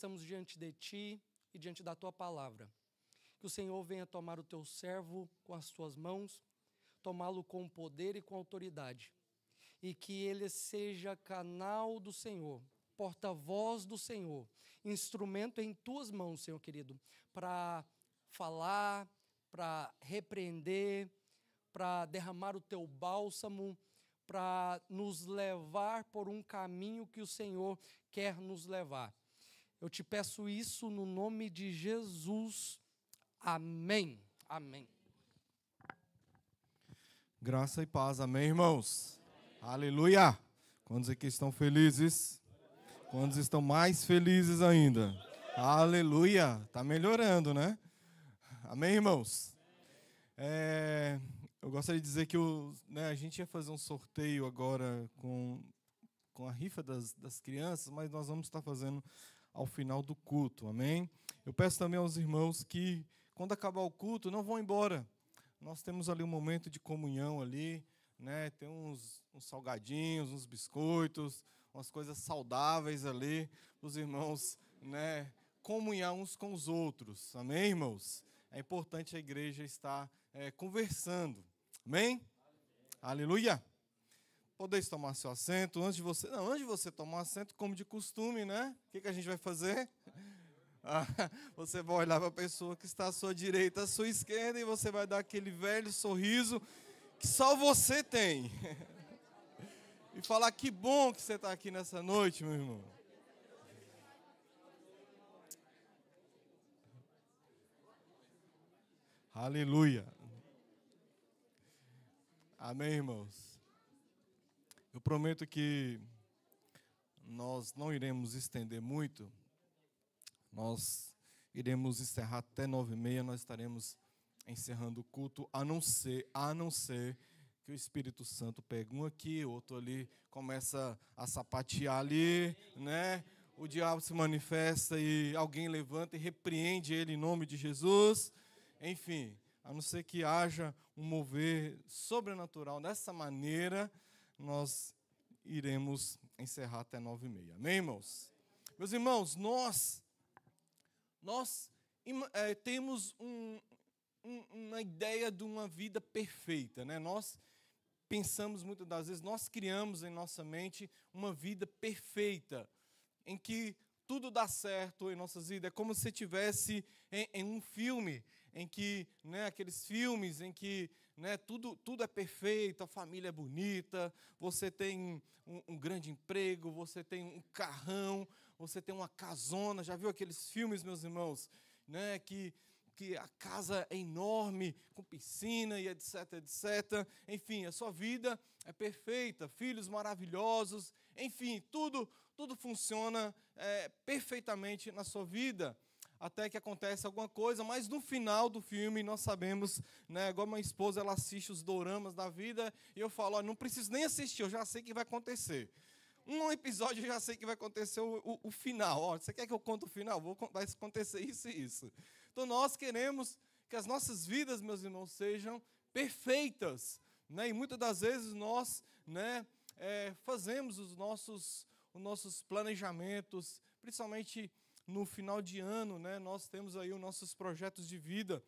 estamos diante de Ti e diante da Tua palavra. Que o Senhor venha tomar o Teu servo com as Tuas mãos, tomá-lo com poder e com autoridade, e que ele seja canal do Senhor, porta-voz do Senhor, instrumento em Tuas mãos, Senhor querido, para falar, para repreender, para derramar o Teu bálsamo, para nos levar por um caminho que o Senhor quer nos levar. Eu te peço isso no nome de Jesus. Amém. Amém. Graça e paz, amém, irmãos? Amém. Aleluia! Quantos aqui estão felizes? Quantos estão mais felizes ainda? Aleluia! Está melhorando, né? Amém, irmãos? Eu gostaria de dizer que a gente ia fazer um sorteio agora com a rifa das crianças, mas nós vamos estar fazendo ao final do culto, amém? Eu peço também aos irmãos que, quando acabar o culto, não vão embora. Nós temos ali um momento de comunhão ali, né? Tem uns salgadinhos, uns biscoitos, umas coisas saudáveis ali, os irmãos, né, comunhar uns com os outros. Amém, irmãos? É importante a igreja estar conversando. Amém? Aleluia! Podeis tomar seu assento. Antes de você tomar assento, como de costume, né? O que a gente vai fazer? Você vai olhar para a pessoa que está à sua direita, à sua esquerda, e você vai dar aquele velho sorriso que só você tem. E falar: que bom que você está aqui nessa noite, meu irmão. Aleluia. Amém, irmãos. Eu prometo que nós não iremos estender muito. Nós iremos encerrar até 9h30, nós estaremos encerrando o culto, a não ser que o Espírito Santo pegue um aqui, outro ali, começa a sapatear ali, né? O diabo se manifesta e alguém levanta e repreende ele em nome de Jesus. Enfim, a não ser que haja um mover sobrenatural dessa maneira, nós iremos encerrar até 9h30. Amém, irmãos? Meus irmãos, nós temos uma ideia de uma vida perfeita, né? Nós pensamos muitas das vezes, nós criamos em nossa mente uma vida perfeita, em que tudo dá certo em nossas vidas. É como se estivesse em um filme, em que, né, aqueles filmes em que, né, tudo é perfeito, a família é bonita, você tem um grande emprego, você tem um carrão, você tem uma casona. Já viu aqueles filmes, meus irmãos, né, que a casa é enorme, com piscina e etc, etc. Enfim, a sua vida é perfeita, filhos maravilhosos, enfim, tudo funciona perfeitamente na sua vida, até que acontece alguma coisa, mas no final do filme nós sabemos, né, igual minha esposa, ela assiste os doramas da vida, e eu falo: ó, não preciso nem assistir, eu já sei que vai acontecer. Um episódio eu já sei que vai acontecer o final. Ó, você quer que eu conte o final? Vai acontecer isso e isso. Então nós queremos que as nossas vidas, meus irmãos, sejam perfeitas, né? E muitas das vezes nós, né, fazemos os nossos planejamentos, principalmente no final de ano, né? Nós temos aí os nossos projetos de vida,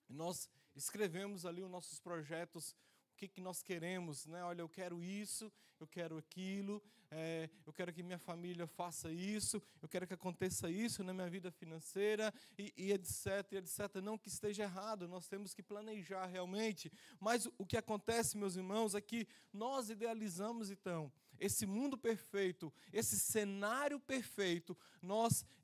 nós escrevemos ali os nossos projetos, o que nós queremos, né? Olha, eu quero isso, eu quero aquilo, eu quero que minha família faça isso, eu quero que aconteça isso na minha vida financeira, e etc, etc. Não que esteja errado, nós temos que planejar realmente, mas o que acontece, meus irmãos, é que nós idealizamos, então, esse mundo perfeito, esse cenário perfeito.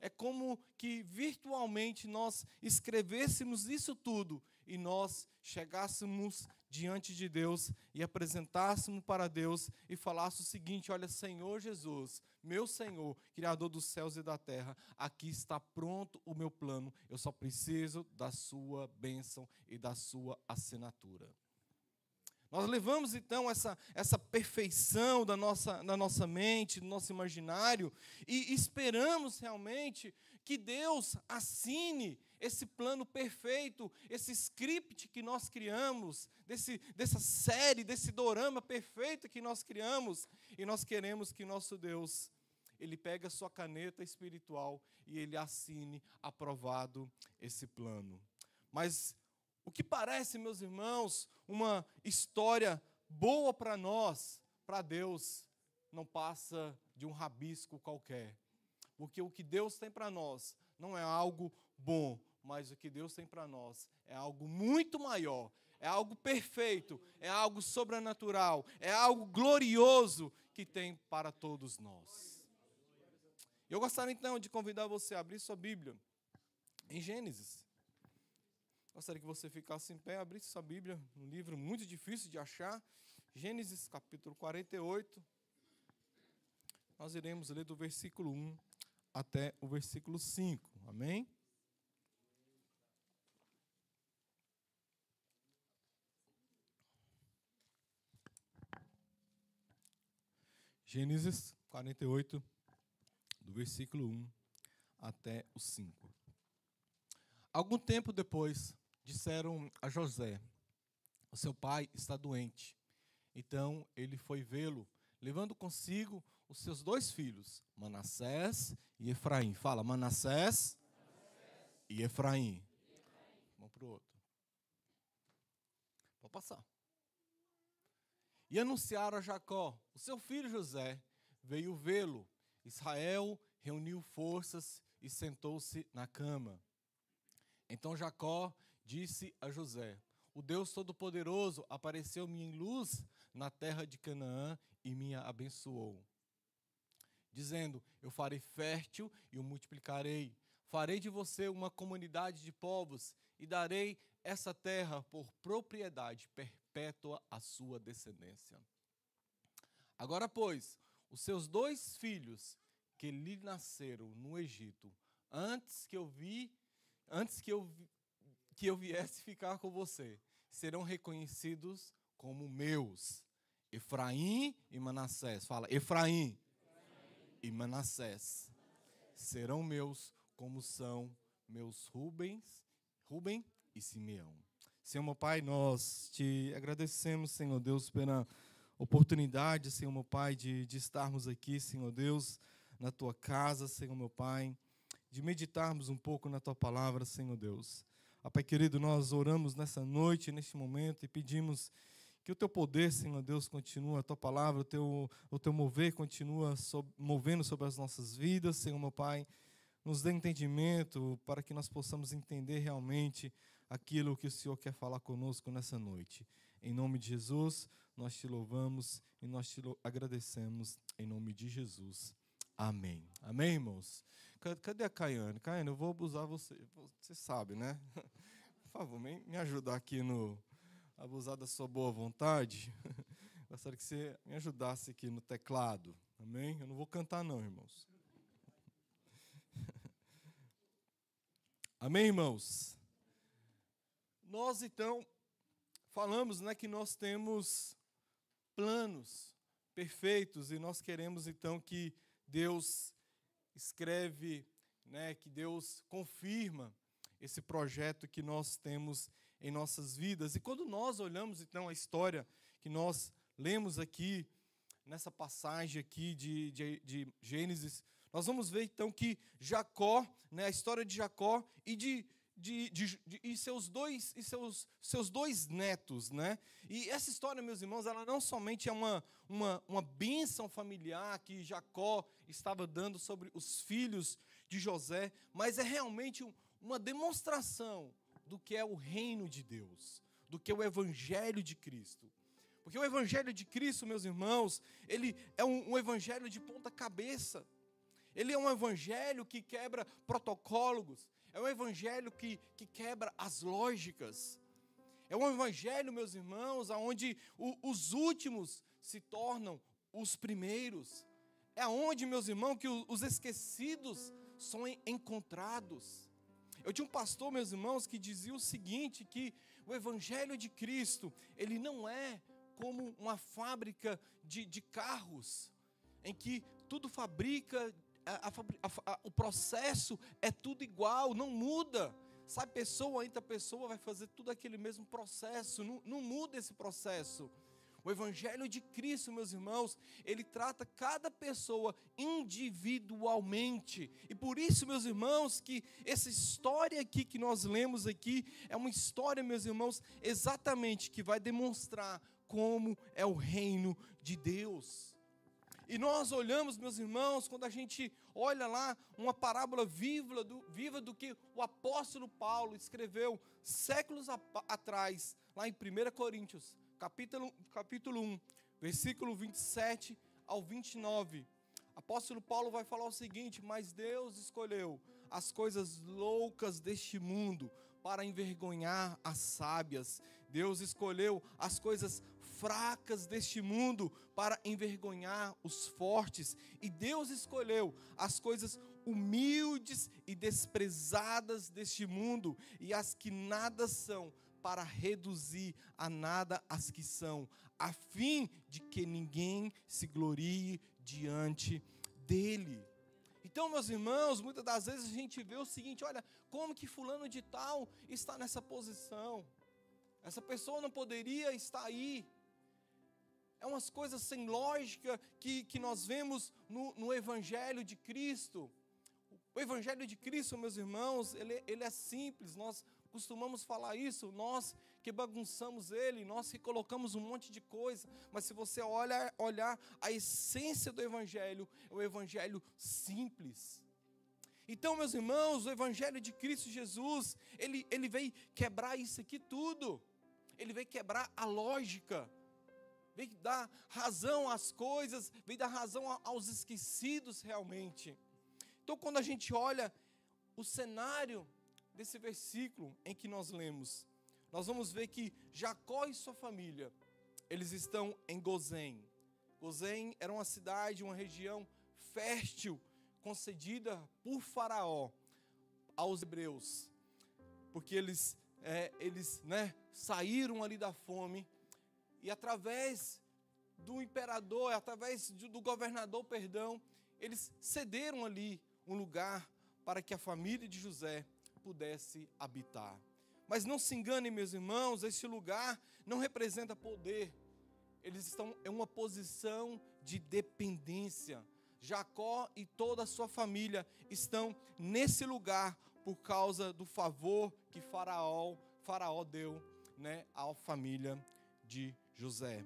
É como que virtualmente nós escrevêssemos isso tudo e nós chegássemos diante de Deus e apresentássemos para Deus e falássemos o seguinte: olha, Senhor Jesus, meu Senhor, Criador dos céus e da terra, aqui está pronto o meu plano, eu só preciso da sua bênção e da sua assinatura. Nós levamos, então, essa perfeição da nossa mente, do nosso imaginário, e esperamos realmente que Deus assine esse plano perfeito, esse script que nós criamos, dessa série, desse dorama perfeito que nós criamos, e nós queremos que nosso Deus, ele pega a sua caneta espiritual e ele assine aprovado esse plano. Mas o que parece, meus irmãos, uma história boa para nós, para Deus, não passa de um rabisco qualquer. Porque o que Deus tem para nós não é algo bom, mas o que Deus tem para nós é algo muito maior, é algo perfeito, é algo sobrenatural, é algo glorioso que tem para todos nós. Eu gostaria então de convidar você a abrir sua Bíblia em Gênesis. Gostaria que você ficasse em pé, abrisse sua Bíblia, um livro muito difícil de achar, Gênesis capítulo 48. Nós iremos ler do versículo 1 até o versículo 5, amém? Gênesis 48, do versículo 1 até o 5. Algum tempo depois, disseram a José: o seu pai está doente. Então ele foi vê-lo, levando consigo os seus 2 filhos, Manassés e Efraim. Fala, Manassés e Efraim. Vamos para o outro. Pode passar. E anunciaram a Jacó: o seu filho José veio vê-lo. Israel reuniu forças e sentou-se na cama. Então Jacó disse a José: o Deus Todo-Poderoso apareceu-me em luz na terra de Canaã e me abençoou, dizendo: eu farei fértil e o multiplicarei. Farei de você uma comunidade de povos e darei essa terra por propriedade perpétua à sua descendência. Agora, pois, os seus 2 filhos que lhe nasceram no Egito, antes que eu viesse ficar com você, serão reconhecidos como meus, Efraim e Manassés. Fala, Efraim e Manassés serão meus, como são meus Rubem e Simeão. Senhor, meu Pai, nós te agradecemos, Senhor Deus, pela oportunidade, Senhor, meu Pai, de estarmos aqui, Senhor Deus, na tua casa, Senhor, meu Pai, de meditarmos um pouco na tua palavra, Senhor Deus. Pai querido, nós oramos nessa noite, neste momento, e pedimos que o teu poder, Senhor Deus, continue, a tua palavra, o teu mover continua movendo sobre as nossas vidas, Senhor, meu Pai. Nos dê entendimento para que nós possamos entender realmente aquilo que o Senhor quer falar conosco nessa noite. Em nome de Jesus, nós te louvamos e nós te agradecemos, em nome de Jesus. Amém. Amém, irmãos? Cadê a Caiane? Caiane, eu vou abusar você. Você sabe, né? Por favor, me ajudar aqui no abusar da sua boa vontade. Gostaria que você me ajudasse aqui no teclado. Amém? Eu não vou cantar não, irmãos. Amém, irmãos? Nós, então, falamos, né, que nós temos planos perfeitos e nós queremos, então, que Deus escreve, né, que Deus confirma esse projeto que nós temos em nossas vidas. E quando nós olhamos, então, a história que nós lemos aqui, nessa passagem aqui de Gênesis, nós vamos ver, então, que Jacó, né, a história de Jacó e seus dois netos, né? E essa história, meus irmãos, ela não somente é uma bênção familiar que Jacó estava dando sobre os filhos de José, mas é realmente uma demonstração do que é o reino de Deus, do que é o evangelho de Cristo. Porque o evangelho de Cristo, meus irmãos, ele é um evangelho de ponta cabeça. Ele é um evangelho que quebra protocolos. É um evangelho que quebra as lógicas. É um evangelho, meus irmãos, onde os últimos se tornam os primeiros. É onde, meus irmãos, que os esquecidos são encontrados. Eu tinha um pastor, meus irmãos, que dizia o seguinte, que o evangelho de Cristo, ele não é como uma fábrica de carros, em que tudo fabrica, o processo é tudo igual, não muda. Sai pessoa, entra pessoa, vai fazer tudo aquele mesmo processo, não muda esse processo. O Evangelho de Cristo, meus irmãos, ele trata cada pessoa individualmente. E por isso, meus irmãos, que essa história aqui que nós lemos aqui é uma história, meus irmãos, exatamente que vai demonstrar como é o reino de Deus. E nós olhamos, meus irmãos, quando a gente olha lá uma parábola viva do que o apóstolo Paulo escreveu séculos atrás, lá em 1 Coríntios, capítulo 1, versículo 27 ao 29. Apóstolo Paulo vai falar o seguinte: mas Deus escolheu as coisas loucas deste mundo para envergonhar as sábias. Deus escolheu as coisas fracas deste mundo para envergonhar os fortes. E Deus escolheu as coisas humildes e desprezadas deste mundo e as que nada são, para reduzir a nada as que são, a fim de que ninguém se glorie diante dele. Então, meus irmãos, muitas das vezes a gente vê o seguinte: olha, como que fulano de tal está nessa posição? Essa pessoa não poderia estar aí. É umas coisas sem lógica que nós vemos no Evangelho de Cristo. O Evangelho de Cristo, meus irmãos, ele é simples. Nós costumamos falar isso, nós que bagunçamos ele, nós que colocamos um monte de coisa. Mas se você olhar a essência do Evangelho, é o Evangelho simples. Então, meus irmãos, o Evangelho de Cristo Jesus, ele veio quebrar isso aqui tudo. Ele veio quebrar a lógica, veio dar razão às coisas, veio dar razão aos esquecidos realmente. Então, quando a gente olha o cenário desse versículo em que nós lemos, nós vamos ver que Jacó e sua família, eles estão em Gozém. Gozém era uma cidade, uma região fértil, concedida por Faraó aos hebreus, porque eles saíram ali da fome, e através do imperador, através do governador, eles cederam ali um lugar para que a família de José pudesse habitar. Mas não se enganem, meus irmãos, esse lugar não representa poder. Eles estão em uma posição de dependência. Jacó e toda a sua família estão nesse lugar por causa do favor que Faraó deu, à família de José.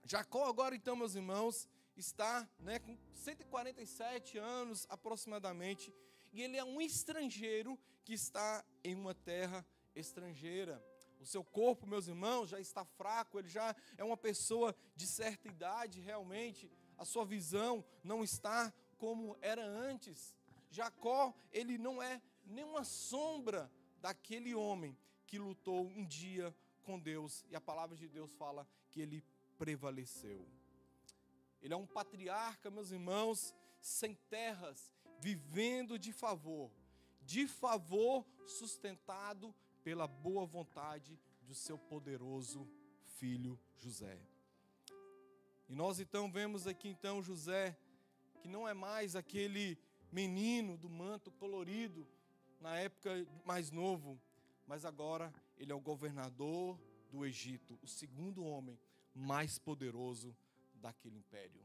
Jacó agora, então, meus irmãos, está com 147 anos aproximadamente, e ele é um estrangeiro que está em uma terra estrangeira. O seu corpo, meus irmãos, já está fraco, ele já é uma pessoa de certa idade realmente, a sua visão não está como era antes. Jacó, ele não é nenhuma sombra daquele homem que lutou um dia com Deus, e a palavra de Deus fala que ele prevaleceu. Ele é um patriarca, meus irmãos, sem terras, vivendo de favor sustentado pela boa vontade do seu poderoso filho José. E nós então vemos aqui então José, que não é mais aquele menino do manto colorido na época mais novo, mas agora ele é o governador do Egito, o segundo homem mais poderoso daquele império.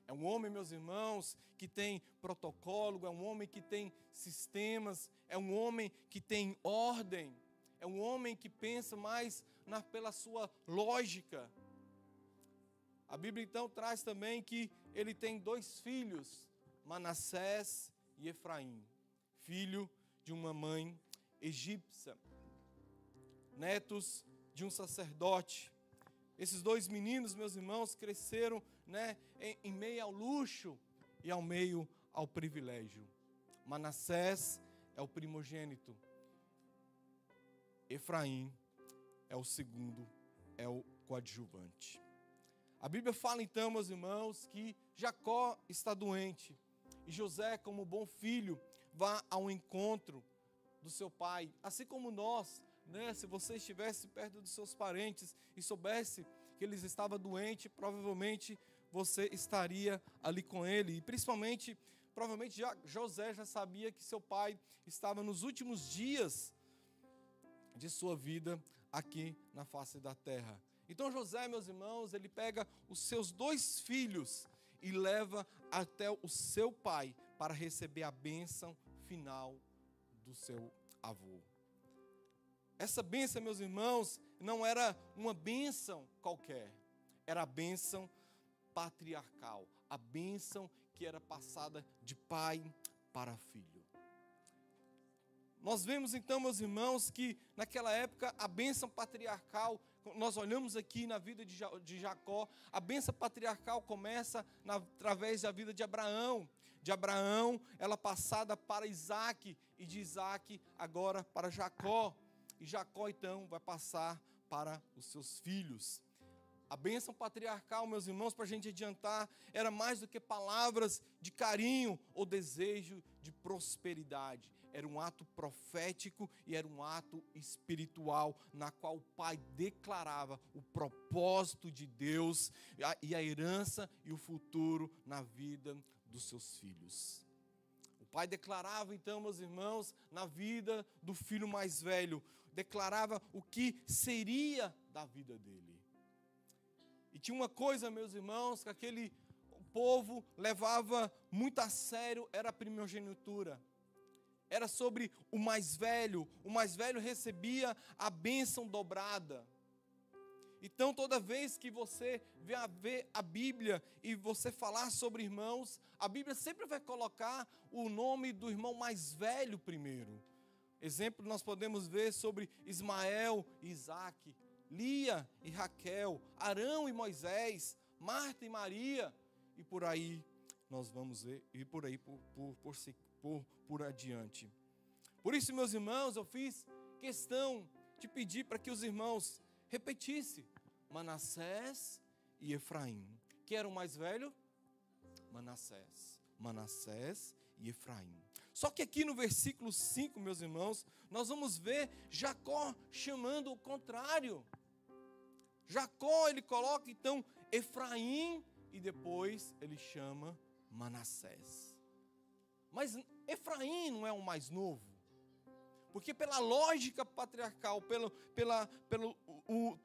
É um homem, meus irmãos, que tem protocolo, é um homem que tem sistemas, é um homem que tem ordem, é um homem que pensa mais pela sua lógica. A Bíblia então traz também que ele tem 2 filhos, Manassés e Efraim, filho de uma mãe egípcia, netos de um sacerdote. Esses 2 meninos, meus irmãos, cresceram em meio ao luxo e ao privilégio. Manassés é o primogênito, Efraim é o segundo, é o coadjuvante. A Bíblia fala então, meus irmãos, que Jacó está doente, e José, como bom filho, vai ao encontro do seu pai, assim como nós, se você estivesse perto dos seus parentes e soubesse que eles estavam doentes, provavelmente você estaria ali com ele. E principalmente, provavelmente José já sabia que seu pai estava nos últimos dias de sua vida aqui na face da terra. Então José, meus irmãos, ele pega os seus 2 filhos e leva até o seu pai para receber a bênção final do seu avô. Essa bênção, meus irmãos, não era uma bênção qualquer, era a bênção patriarcal, a bênção que era passada de pai para filho. Nós vemos então, meus irmãos, que naquela época a bênção patriarcal, nós olhamos aqui na vida de Jacó, a bênção patriarcal começa através da vida de Abraão. De Abraão, ela passada para Isaac, e de Isaac agora para Jacó. E Jacó então vai passar para os seus filhos. A bênção patriarcal, meus irmãos, para a gente adiantar, era mais do que palavras de carinho ou desejo de prosperidade. Era um ato profético e era um ato espiritual, na qual o pai declarava o propósito de Deus e a herança e o futuro na vida dos seus filhos. O pai declarava então, meus irmãos, na vida do filho mais velho, declarava o que seria da vida dele. E tinha uma coisa, meus irmãos, que aquele povo levava muito a sério, era a primogenitura. Era sobre o mais velho recebia a bênção dobrada. Então, toda vez que você vê a Bíblia e você falar sobre irmãos, a Bíblia sempre vai colocar o nome do irmão mais velho primeiro. Exemplo, nós podemos ver sobre Ismael e Isaque, Lia e Raquel, Arão e Moisés, Marta e Maria, e por aí nós vamos ver, e por aí por adiante. Por isso, meus irmãos, eu fiz questão de pedir para que os irmãos repetissem Manassés e Efraim. Quem era o mais velho? Manassés e Efraim. Só que aqui no versículo 5, meus irmãos, nós vamos ver Jacó chamando o contrário. Jacó, ele coloca então Efraim e depois ele chama Manassés. Mas Efraim não é o mais novo? Porque pela lógica patriarcal, pelo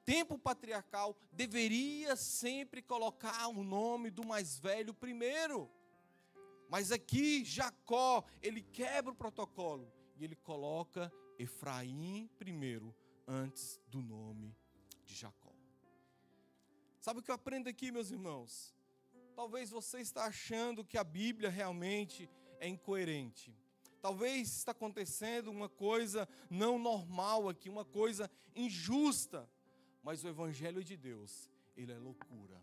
tempo patriarcal, deveria sempre colocar o nome do mais velho primeiro. Mas aqui Jacó, ele quebra o protocolo e ele coloca Efraim primeiro, antes do nome de Jacó. Sabe o que eu aprendo aqui, meus irmãos? Talvez você está achando que a Bíblia realmente é incoerente. Talvez está acontecendo uma coisa não normal aqui, uma coisa injusta. Mas o Evangelho de Deus, ele é loucura.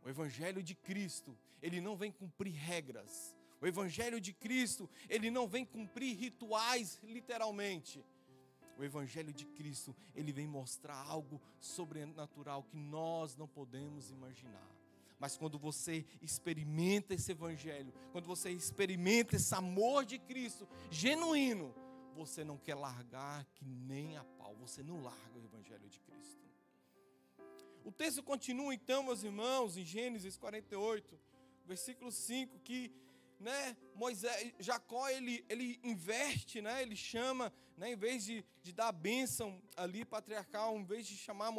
O Evangelho de Cristo, ele não vem cumprir regras. O Evangelho de Cristo, ele não vem cumprir rituais, literalmente. O Evangelho de Cristo, ele vem mostrar algo sobrenatural que nós não podemos imaginar. Mas quando você experimenta esse Evangelho, quando você experimenta esse amor de Cristo genuíno, você não quer largar que nem a pau, você não larga o Evangelho de Cristo. O texto continua então, meus irmãos, em Gênesis 48, versículo 5, que Jacó, ele inverte, ele chama, em vez de dar a bênção ali patriarcal, em vez de chamar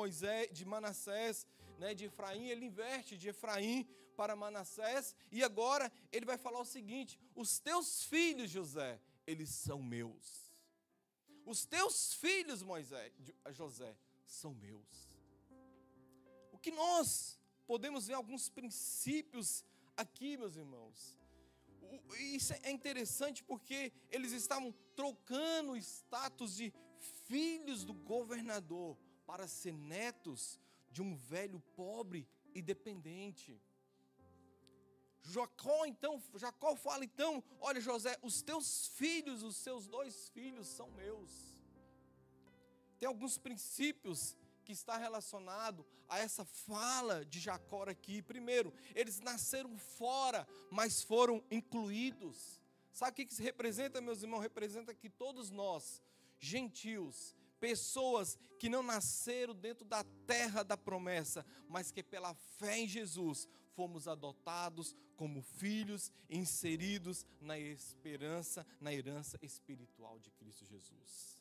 de Manassés, de Efraim, ele inverte de Efraim para Manassés, e agora ele vai falar o seguinte: os teus filhos, José, eles são meus. Os teus filhos, José, são meus. O que nós podemos ver alguns princípios aqui, meus irmãos. Isso é interessante porque eles estavam trocando o status de filhos do governador para ser netos de um velho pobre e dependente. Jacó fala então, olha José, os teus filhos, os seus 2 filhos são meus. Tem alguns princípios que está relacionado a essa fala de Jacó aqui. Primeiro, eles nasceram fora, mas foram incluídos. Sabe o que isso representa, meus irmãos? Representa que todos nós, gentios, pessoas que não nasceram dentro da terra da promessa, mas que pela fé em Jesus fomos adotados como filhos, inseridos na esperança, na herança espiritual de Cristo Jesus.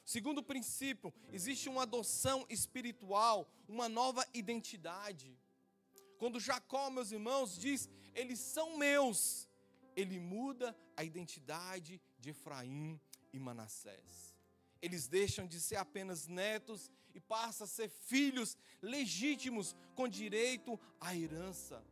Segundo princípio, existe uma adoção espiritual, uma nova identidade. Quando Jacó, meus irmãos, diz, eles são meus, ele muda a identidade de Efraim e Manassés. Eles deixam de ser apenas netos e passam a ser filhos legítimos com direito à herança.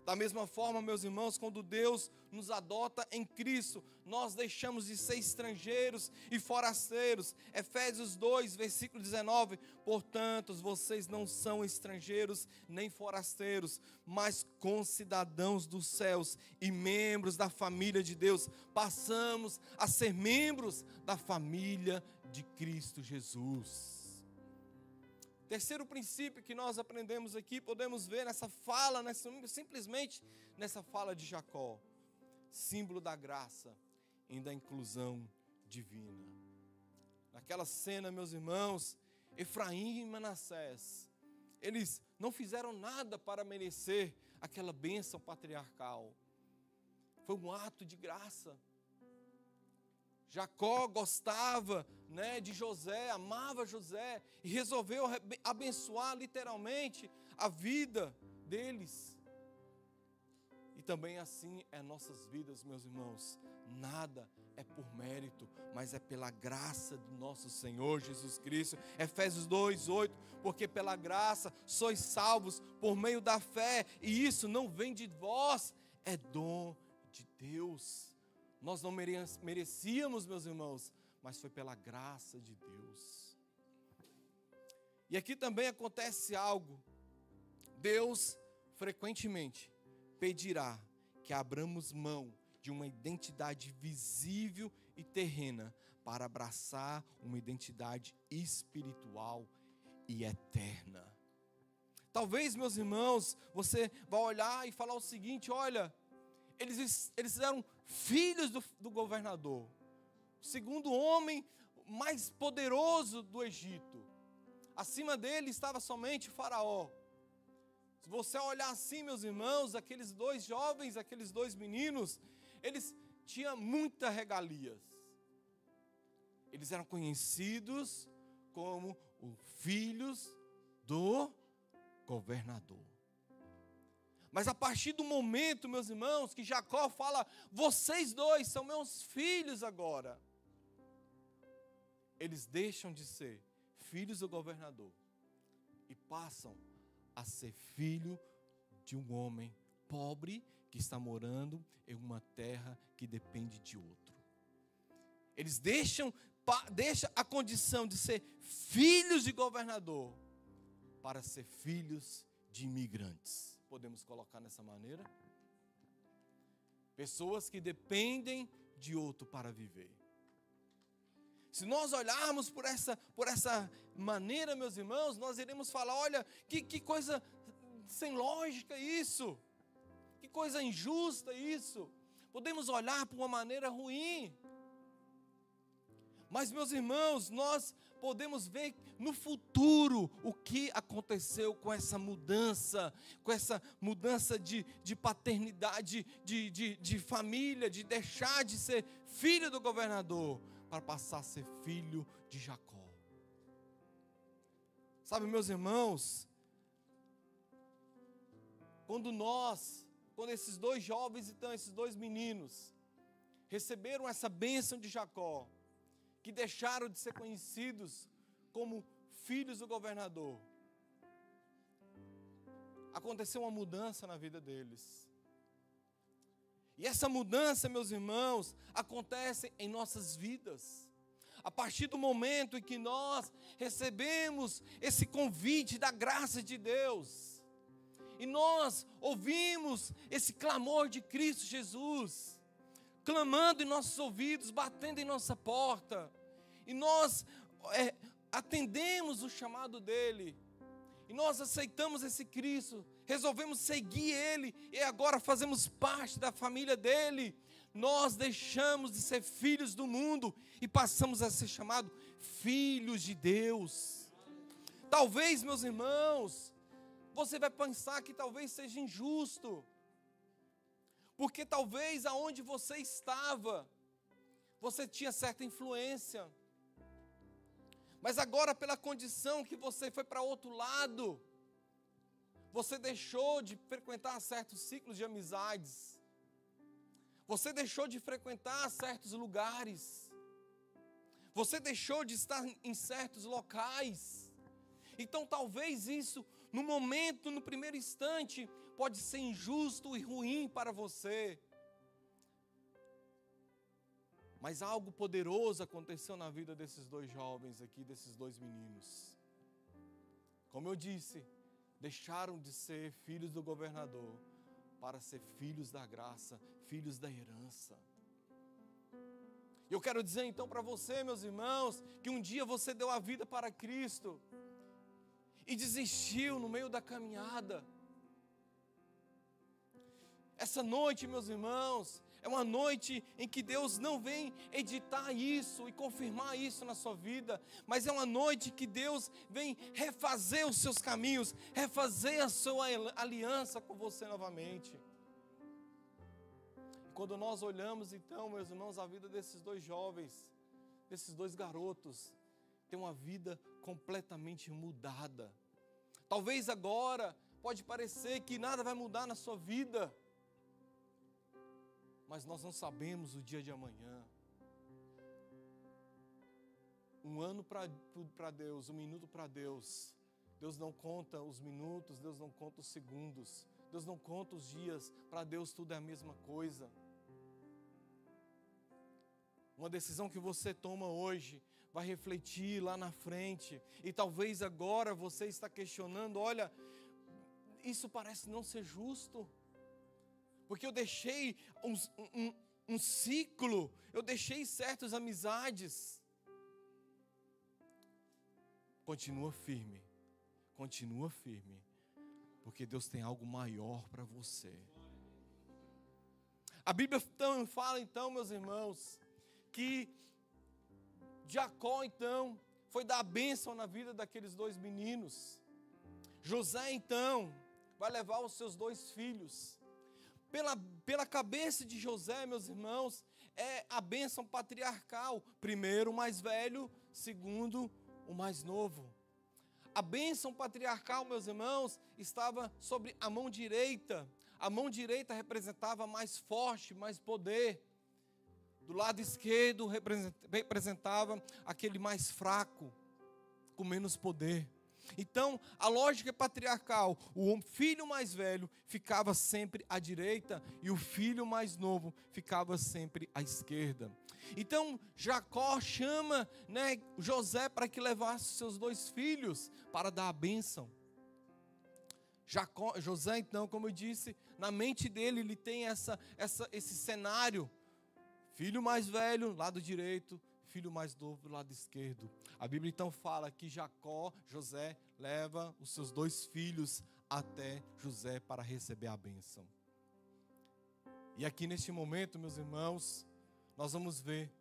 Da mesma forma, meus irmãos, quando Deus nos adota em Cristo, nós deixamos de ser estrangeiros e forasteiros. Efésios 2, versículo 19. Portanto, vocês não são estrangeiros nem forasteiros, mas concidadãos dos céus e membros da família de Deus. Passamos a ser membros da família de Cristo Jesus. Terceiro princípio que nós aprendemos aqui, podemos ver nessa fala, simplesmente nessa fala de Jacó, símbolo da graça e da inclusão divina. Naquela cena, meus irmãos, Efraim e Manassés, eles não fizeram nada para merecer aquela bênção patriarcal. Foi um ato de graça. Jacó gostava, de José, amava José e resolveu abençoar literalmente a vida deles. E também assim é nossas vidas, meus irmãos. Nada é por mérito, mas é pela graça do nosso Senhor Jesus Cristo. Efésios 2, 8, porque pela graça sois salvos por meio da fé, e isso não vem de vós, é dom de Deus. Nós não merecíamos, meus irmãos, mas foi pela graça de Deus. E aqui também acontece algo. Deus frequentemente pedirá que abramos mão de uma identidade visível e terrena para abraçar uma identidade espiritual e eterna. Talvez, meus irmãos, você vai olhar e falar o seguinte: olha, eles eram filhos do governador, o segundo homem mais poderoso do Egito. Acima dele estava somente Faraó. Se você olhar assim, meus irmãos, aqueles dois jovens, aqueles dois meninos, eles tinham muitas regalias. Eles eram conhecidos como os filhos do governador. Mas a partir do momento, meus irmãos, que Jacó fala, vocês dois são meus filhos agora, eles deixam de ser filhos do governador e passam a ser filho de um homem pobre que está morando em uma terra que depende de outro. Eles deixam a condição de ser filhos de governador para ser filhos de imigrantes. Podemos colocar dessa maneira? Pessoas que dependem de outro para viver. Se nós olharmos por essa maneira, meus irmãos, nós iremos falar, olha, que coisa sem lógica isso. Que coisa injusta isso. Podemos olhar por uma maneira ruim. Mas, meus irmãos, nós podemos ver no futuro o que aconteceu com essa mudança de paternidade, de família, de deixar de ser filho do governador para passar a ser filho de Jacó. Sabe, meus irmãos, quando esses dois jovens, então esses dois meninos, receberam essa bênção de Jacó, que deixaram de ser conhecidos como filhos do governador, aconteceu uma mudança na vida deles. E essa mudança, meus irmãos, acontece em nossas vidas. A partir do momento em que nós recebemos esse convite da graça de Deus, e nós ouvimos esse clamor de Cristo Jesus, clamando em nossos ouvidos, batendo em nossa porta, e nós atendemos o chamado dele, e nós aceitamos esse Cristo, resolvemos seguir ele, e agora fazemos parte da família dele. Nós deixamos de ser filhos do mundo e passamos a ser chamados filhos de Deus. Talvez, meus irmãos, você vai pensar que talvez seja injusto, porque talvez aonde você estava, você tinha certa influência. Mas agora, pela condição que você foi para outro lado, você deixou de frequentar certos ciclos de amizades, você deixou de frequentar certos lugares, você deixou de estar em certos locais. Então talvez isso, no momento, no primeiro instante, pode ser injusto e ruim para você. Mas algo poderoso aconteceu na vida desses dois jovens aqui, desses dois meninos. Como eu disse, deixaram de ser filhos do governador para ser filhos da graça, filhos da herança. Eu quero dizer então para você, meus irmãos, que um dia você deu a vida para Cristo e desistiu no meio da caminhada. Essa noite, meus irmãos, é uma noite em que Deus não vem editar isso e confirmar isso na sua vida, mas é uma noite que Deus vem refazer os seus caminhos, refazer a sua aliança com você novamente. E quando nós olhamos então, meus irmãos, a vida desses dois jovens, desses dois garotos, tem uma vida completamente mudada. Talvez agora pode parecer que nada vai mudar na sua vida, mas nós não sabemos o dia de amanhã. Um ano para Deus, um minuto para Deus. Deus não conta os minutos, Deus não conta os segundos, Deus não conta os dias. Para Deus tudo é a mesma coisa. Uma decisão que você toma hoje vai refletir lá na frente. E talvez agora você está questionando, olha, isso parece não ser justo. Porque eu deixei um ciclo, eu deixei certas amizades. Continua firme, porque Deus tem algo maior para você. A Bíblia então fala então, meus irmãos, que Jacó então foi dar a bênção na vida daqueles dois meninos. José então vai levar os seus dois filhos. Pela cabeça de José, meus irmãos, é a bênção patriarcal. Primeiro o mais velho, segundo o mais novo. A bênção patriarcal, meus irmãos, estava sobre a mão direita. A mão direita representava mais forte, mais poder. Do lado esquerdo representava aquele mais fraco, com menos poder. Então, a lógica é patriarcal. O filho mais velho ficava sempre à direita e o filho mais novo ficava sempre à esquerda. Então, Jacó chama, José para que levasse seus dois filhos para dar a bênção. José, então, como eu disse, na mente dele ele tem esse cenário. Filho mais velho, lado direito, filho mais novo do lado esquerdo. A Bíblia então fala que José leva os seus dois filhos até José para receber a bênção. E aqui neste momento, meus irmãos, nós vamos ver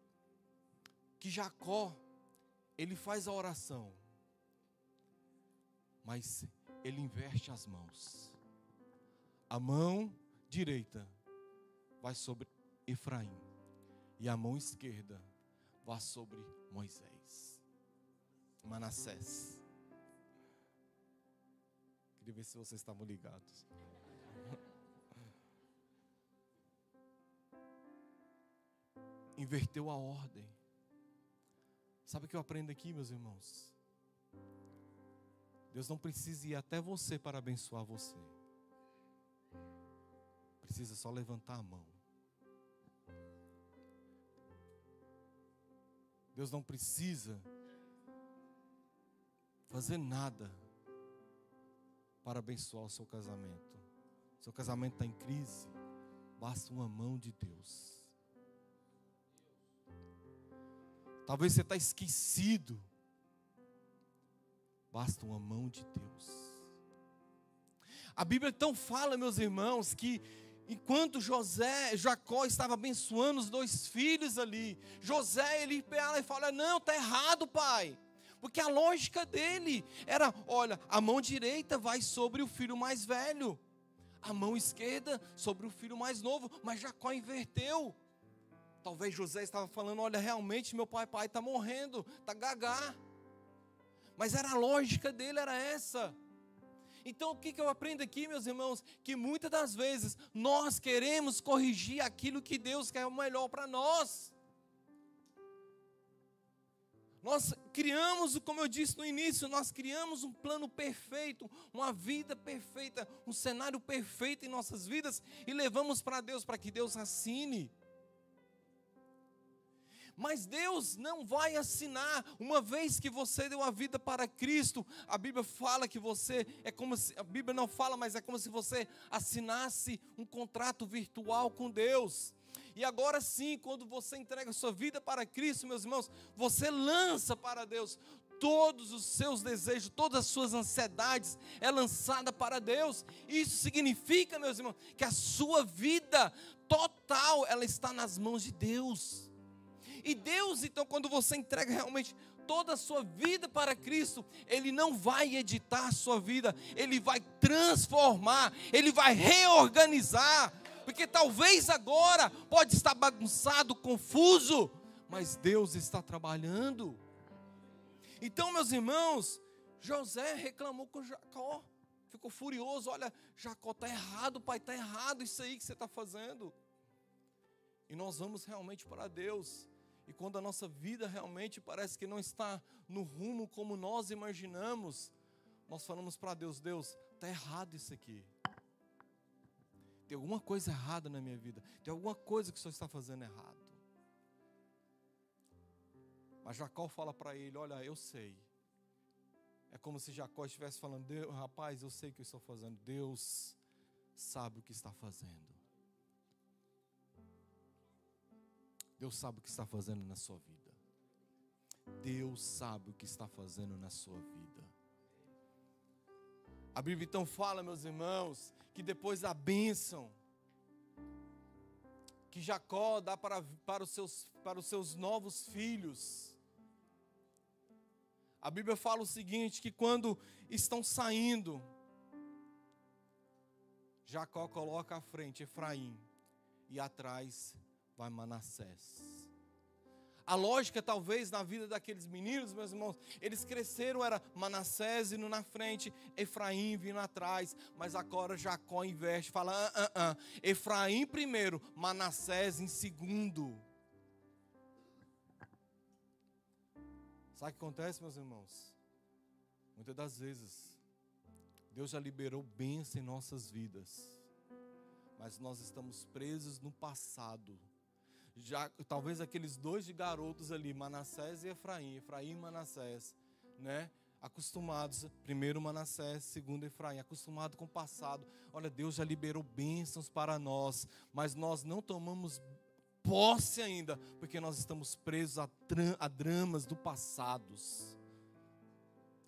que Jacó, ele faz a oração, mas ele inverte as mãos. A mão direita vai sobre Efraim e a mão esquerda vai sobre Moisés, Manassés. Queria ver se vocês estavam ligados. Inverteu a ordem. Sabe o que eu aprendo aqui, meus irmãos? Deus não precisa ir até você para abençoar você. Precisa só levantar a mão. Deus não precisa fazer nada para abençoar o seu casamento. Seu casamento está em crise, basta uma mão de Deus. Talvez você está esquecido, basta uma mão de Deus. A Bíblia então fala, meus irmãos, que enquanto Jacó estava abençoando os dois filhos ali, José, ele pega e fala, não, está errado, pai. Porque a lógica dele era, olha, a mão direita vai sobre o filho mais velho, a mão esquerda sobre o filho mais novo, mas Jacó inverteu. Talvez José estava falando, olha, realmente meu pai está morrendo, está gagá. Mas a lógica dele era essa. Então, o que eu aprendo aqui, meus irmãos? Que muitas das vezes nós queremos corrigir aquilo que Deus quer o melhor para nós. Nós criamos, como eu disse no início, nós criamos um plano perfeito, uma vida perfeita, um cenário perfeito em nossas vidas e levamos para Deus, para que Deus assine. Mas Deus não vai assinar, uma vez que você deu a vida para Cristo. A Bíblia fala que você, é como se, a Bíblia não fala, mas é como se você assinasse um contrato virtual com Deus. E agora sim, quando você entrega a sua vida para Cristo, meus irmãos, você lança para Deus todos os seus desejos, todas as suas ansiedades, é lançada para Deus. Isso significa, meus irmãos, que a sua vida total, ela está nas mãos de Deus. E Deus, então, quando você entrega realmente toda a sua vida para Cristo, Ele não vai editar a sua vida, Ele vai transformar, Ele vai reorganizar, porque talvez agora pode estar bagunçado, confuso, mas Deus está trabalhando. Então, meus irmãos, José reclamou com Jacó, ficou furioso, olha, Jacó, está errado, pai, está errado isso aí que você está fazendo. E nós vamos realmente para Deus. E quando a nossa vida realmente parece que não está no rumo como nós imaginamos, nós falamos para Deus, Deus, está errado isso aqui. Tem alguma coisa errada na minha vida. Tem alguma coisa que o Senhor está fazendo errado. Mas Jacó fala para ele, olha, eu sei. É como se Jacó estivesse falando, rapaz, eu sei o que eu estou fazendo. Deus sabe o que está fazendo. Deus sabe o que está fazendo na sua vida. Deus sabe o que está fazendo na sua vida. A Bíblia então fala, meus irmãos, que depois da bênção que Jacó dá para os seus novos filhos, a Bíblia fala o seguinte, que quando estão saindo, Jacó coloca à frente Efraim e atrás vai Manassés. A lógica talvez na vida daqueles meninos, meus irmãos, eles cresceram, era Manassés indo na frente, Efraim vindo atrás, mas agora Jacó inverte, fala, Efraim primeiro, Manassés em segundo. Sabe o que acontece, meus irmãos? Muitas das vezes, Deus já liberou bênção em nossas vidas, mas nós estamos presos no passado. Já, talvez aqueles dois de garotos ali, Manassés e Efraim e Manassés, né? Acostumados, primeiro Manassés, segundo Efraim, acostumado com o passado. Olha, Deus já liberou bênçãos para nós, mas nós não tomamos posse ainda, porque nós estamos presos a dramas do passado,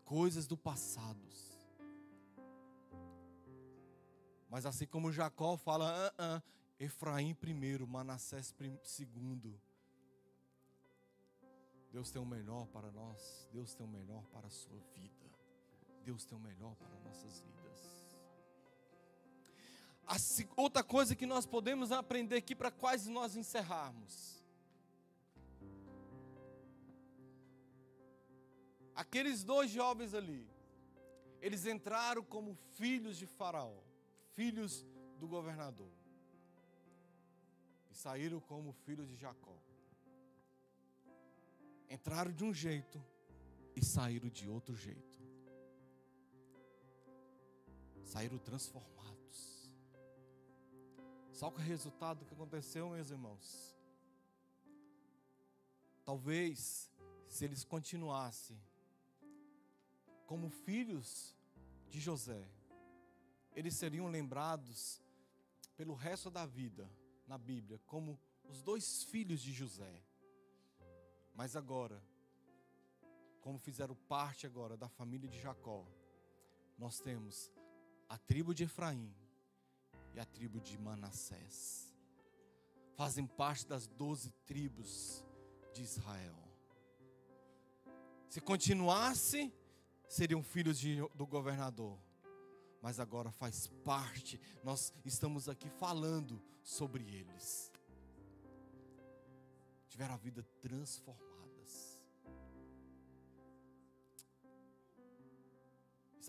coisas do passado. Mas assim como Jacó fala, Efraim primeiro, Manassés segundo. Deus tem o melhor para nós. Deus tem o melhor para a sua vida. Deus tem o melhor para nossas vidas. Outra coisa que nós podemos aprender aqui para quase nós encerrarmos. Aqueles dois jovens ali, eles entraram como filhos de Faraó, filhos do governador. E saíram como filhos de Jacó. Entraram de um jeito e saíram de outro jeito. Saíram transformados. Sabe qual é o resultado que aconteceu, meus irmãos? Talvez, se eles continuassem como filhos de José, eles seriam lembrados pelo resto da vida na Bíblia como os dois filhos de José. Mas agora, como fizeram parte agora da família de Jacó, nós temos a tribo de Efraim e a tribo de Manassés. Fazem parte das 12 tribos de Israel. Se continuasse, seriam filhos do governador. Mas agora faz parte, nós estamos aqui falando sobre eles. Tiveram a vida transformadas.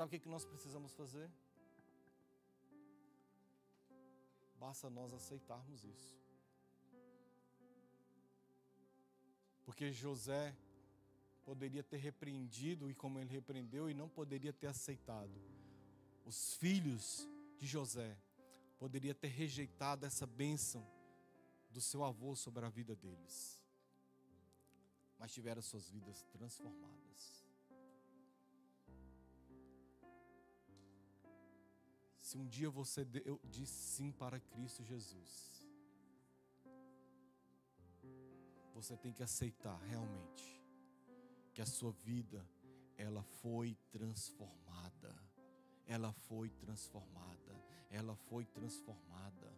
Sabe o que nós precisamos fazer? Basta nós aceitarmos isso. Porque José poderia ter repreendido, e como ele repreendeu, e não poderia ter aceitado. Os filhos de José poderiam ter rejeitado essa bênção do seu avô sobre a vida deles, mas tiveram suas vidas transformadas. Se um dia você disse sim para Cristo Jesus, você tem que aceitar realmente que a sua vida, ela foi transformada. Ela foi transformada. Ela foi transformada.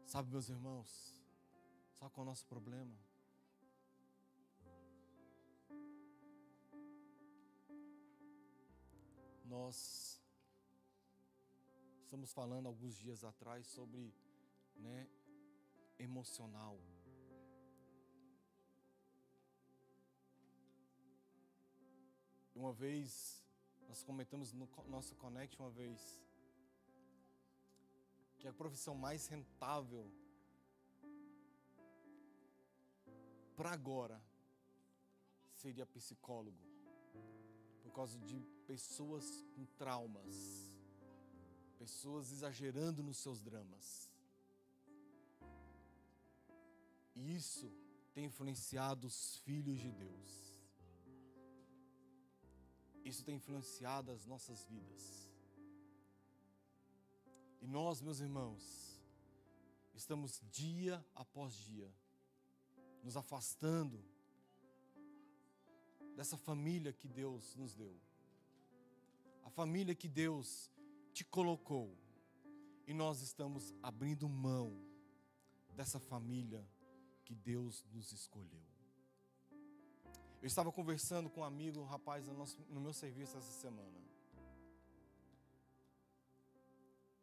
Sabe, meus irmãos, sabe qual é o nosso problema? Nós estamos falando alguns dias atrás sobre, emocional. Uma vez, nós comentamos no nosso Connect uma vez, que a profissão mais rentável para agora seria psicólogo, por causa de pessoas com traumas, pessoas exagerando nos seus dramas. E isso tem influenciado os filhos de Deus. Isso tem influenciado as nossas vidas. E nós, meus irmãos, estamos dia após dia nos afastando dessa família que Deus nos deu. A família que Deus te colocou. E nós estamos abrindo mão dessa família que Deus nos escolheu. Eu estava conversando com um amigo, um rapaz, no meu serviço essa semana.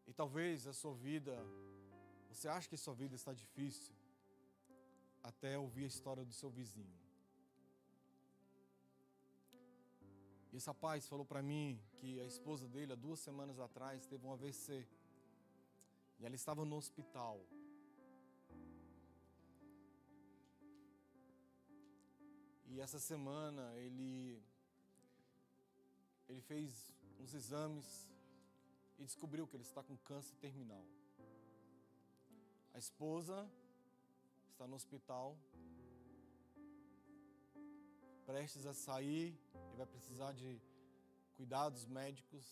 E talvez a sua vida, você acha que a sua vida está difícil, até ouvir a história do seu vizinho. E esse rapaz falou para mim que a esposa dele, há 2 semanas atrás, teve um AVC. E ela estava no hospital. E essa semana ele fez uns exames e descobriu que ele está com câncer terminal. A esposa está no hospital, prestes a sair, e vai precisar de cuidados médicos,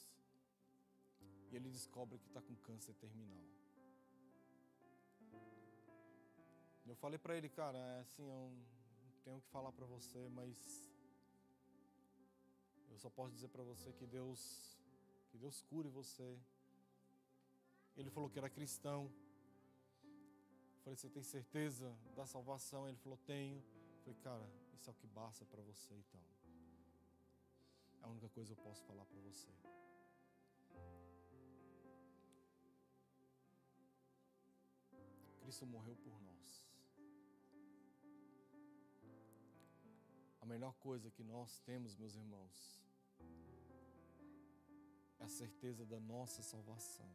e ele descobre que está com câncer terminal. Eu falei para ele, cara, assim, eu não tenho o que falar para você, mas eu só posso dizer para você que Deus cure você. Ele falou que era cristão. Eu falei, você tem certeza da salvação? Ele falou, tenho. Eu falei, cara, isso é o que basta para você então. É a única coisa que eu posso falar para você. Cristo morreu por nós. A melhor coisa que nós temos, meus irmãos, é a certeza da nossa salvação.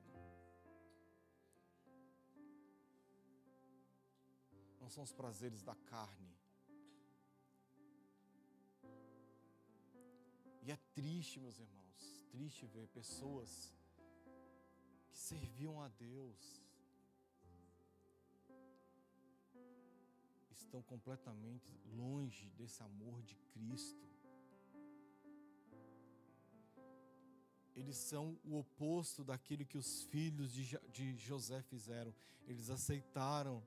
Não são os prazeres da carne. E é triste, meus irmãos, triste ver pessoas que serviam a Deus estão completamente longe desse amor de Cristo. Eles são o oposto daquilo que os filhos de José fizeram. Eles aceitaram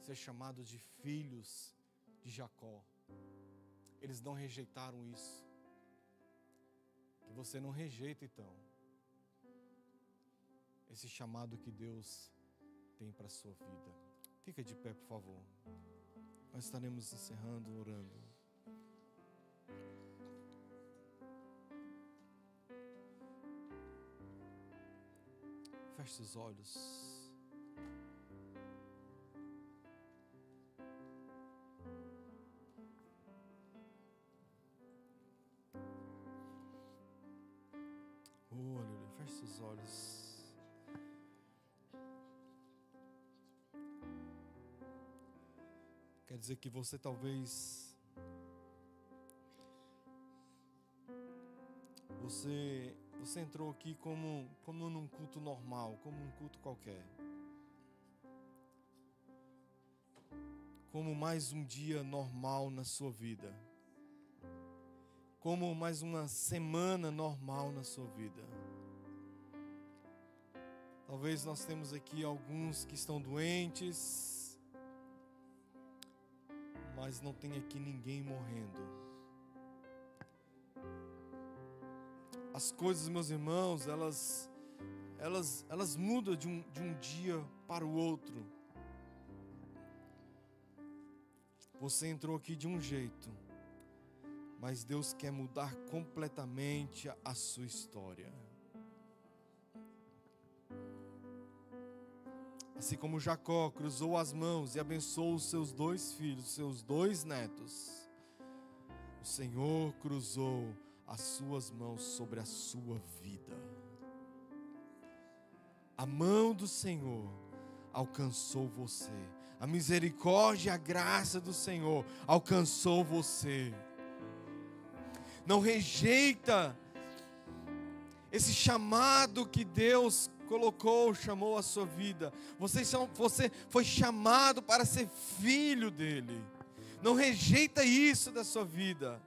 ser chamados de filhos de Jacó. Eles não rejeitaram isso. Que você não rejeita então esse chamado que Deus tem para a sua vida. Fica de pé, por favor. Nós estaremos encerrando, orando. Feche os olhos. seus olhos. Quer dizer que você talvez... Você entrou aqui como num culto normal, como um culto qualquer. Como mais um dia normal na sua vida. Como mais uma semana normal na sua vida. Talvez nós temos aqui alguns que estão doentes, mas não tem aqui ninguém morrendo. As coisas, meus irmãos, elas mudam de um dia para o outro. Você entrou aqui de um jeito, mas Deus quer mudar completamente a sua história. Assim como Jacó cruzou as mãos e abençoou os seus 2 filhos, seus 2 netos, o Senhor cruzou as suas mãos sobre a sua vida. A mão do Senhor alcançou você. A misericórdia e a graça do Senhor alcançou você. Não rejeita esse chamado que Deus chamou a sua vida. Você foi chamado para ser filho dele. Não rejeita isso da sua vida.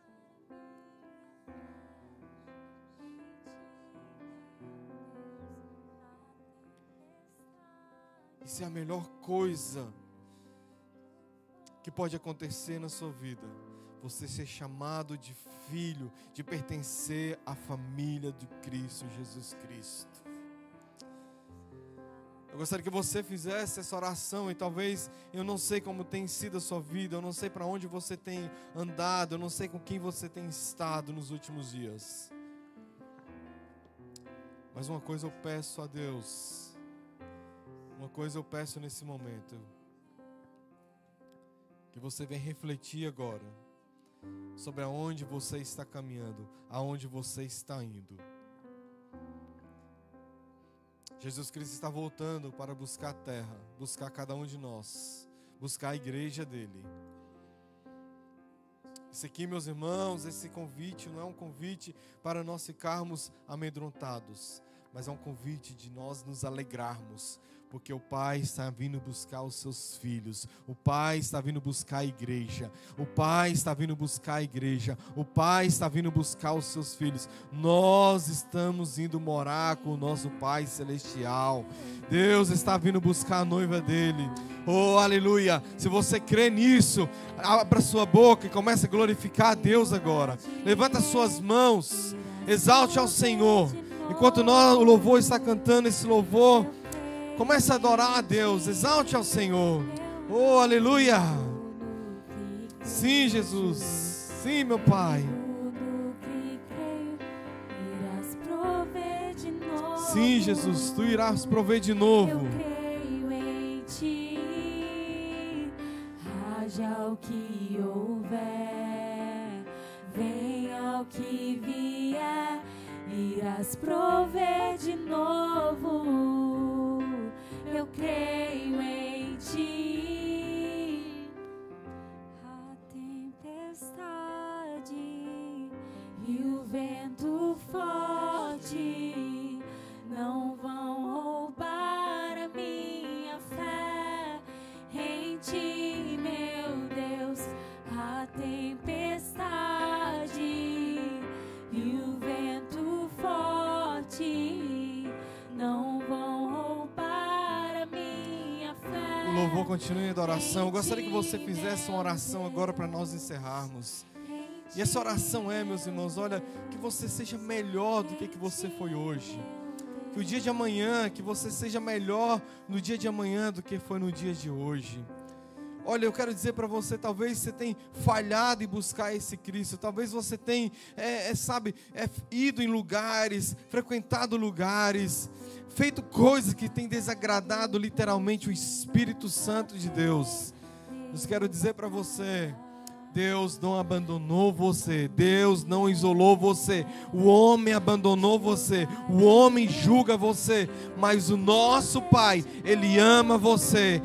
Isso é a melhor coisa que pode acontecer na sua vida. Você ser chamado de filho, de pertencer à família de Cristo Jesus Cristo. Eu gostaria que você fizesse essa oração. E talvez, eu não sei como tem sido a sua vida, eu não sei para onde você tem andado, eu não sei com quem você tem estado nos últimos dias. Mas uma coisa eu peço a Deus. Uma coisa eu peço nesse momento, que você venha refletir agora sobre aonde você está caminhando, aonde você está indo. Jesus Cristo está voltando para buscar a terra, buscar cada um de nós, buscar a igreja dele. Esse aqui, meus irmãos, esse convite não é um convite para nós ficarmos amedrontados, mas é um convite de nós nos alegrarmos, porque o Pai está vindo buscar os seus filhos, o Pai está vindo buscar a igreja, o Pai está vindo buscar a igreja, o Pai está vindo buscar os seus filhos. Nós estamos indo morar com o nosso Pai Celestial. Deus está vindo buscar a noiva dele. Oh, aleluia! Se você crê nisso, abra sua boca e comece a glorificar a Deus agora. Levanta suas mãos, exalte ao Senhor. Enquanto o louvor está cantando esse louvor, comece a adorar a Deus, exalte ao Senhor. Oh, aleluia! Sim, Jesus. Sim, meu Pai. Sim, Jesus, Tu irás prover de novo. Eu creio em Ti. Haja o que houver, venha o que vier, irás prover de novo. Eu creio em Ti. A tempestade e o vento forte não vão roubar a minha fé em Ti, meu Deus. A tempestade e o vento forte não vão roubar a minha fé. O louvor continua em adoração. Eu gostaria que você fizesse uma oração agora para nós encerrarmos. E essa oração é, meus irmãos, olha, que você seja melhor do que você foi hoje. Que o dia de amanhã, que você seja melhor no dia de amanhã do que foi no dia de hoje. Olha, eu quero dizer para você, talvez você tenha falhado em buscar esse Cristo. Talvez você tenha, ido em lugares, frequentado lugares, feito coisas que têm desagradado literalmente o Espírito Santo de Deus. Mas quero dizer para você, Deus não abandonou você, Deus não isolou você, o homem abandonou você, o homem julga você, mas o nosso Pai, Ele ama você,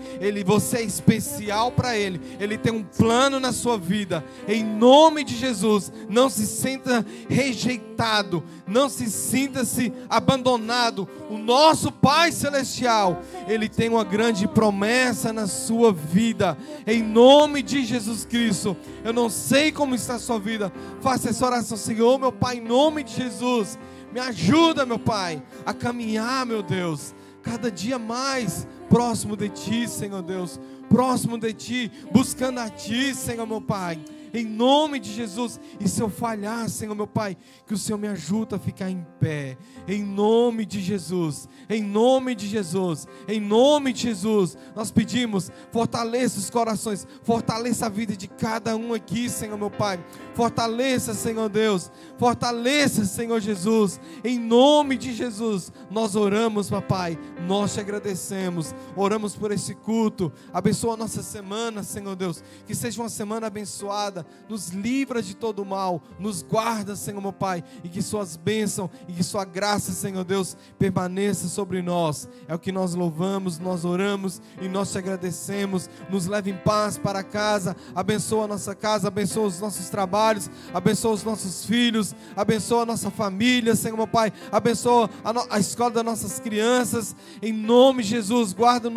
você é especial para Ele tem um plano na sua vida. Em nome de Jesus, não se sinta rejeitado, não se sinta-se abandonado. O nosso Pai Celestial, Ele tem uma grande promessa na sua vida, em nome de Jesus Cristo. Eu não sei como está a sua vida, faça essa oração: Senhor, meu Pai, em nome de Jesus, me ajuda, meu Pai, a caminhar, meu Deus, cada dia mais próximo de Ti, Senhor Deus, próximo de Ti, buscando a Ti, Senhor, meu Pai, em nome de Jesus. E se eu falhar, Senhor, meu Pai, que o Senhor me ajude a ficar em pé, em nome de Jesus, em nome de Jesus, em nome de Jesus. Nós pedimos, fortaleça os corações, fortaleça a vida de cada um aqui, Senhor, meu Pai, fortaleça, Senhor Deus, fortaleça, Senhor Jesus, em nome de Jesus. Nós oramos, papai, nós te agradecemos, oramos por esse culto, abençoa a nossa semana, Senhor Deus, que seja uma semana abençoada, nos livra de todo mal, nos guarda, Senhor, meu Pai, e que suas bênçãos e que sua graça, Senhor Deus, permaneça sobre nós. É o que nós louvamos, nós oramos e nós te agradecemos. Nos leve em paz para casa, abençoa a nossa casa, abençoa os nossos trabalhos, abençoa os nossos filhos, abençoa a nossa família, Senhor, meu Pai, abençoa a escola das nossas crianças, em nome de Jesus. Guarda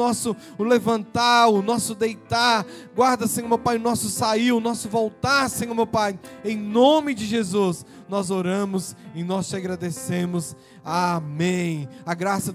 o levantar, o nosso deitar, guarda, Senhor, meu Pai, o nosso sair, o nosso voltar, Senhor, meu Pai, em nome de Jesus. Nós oramos e nós te agradecemos. Amém. A graça do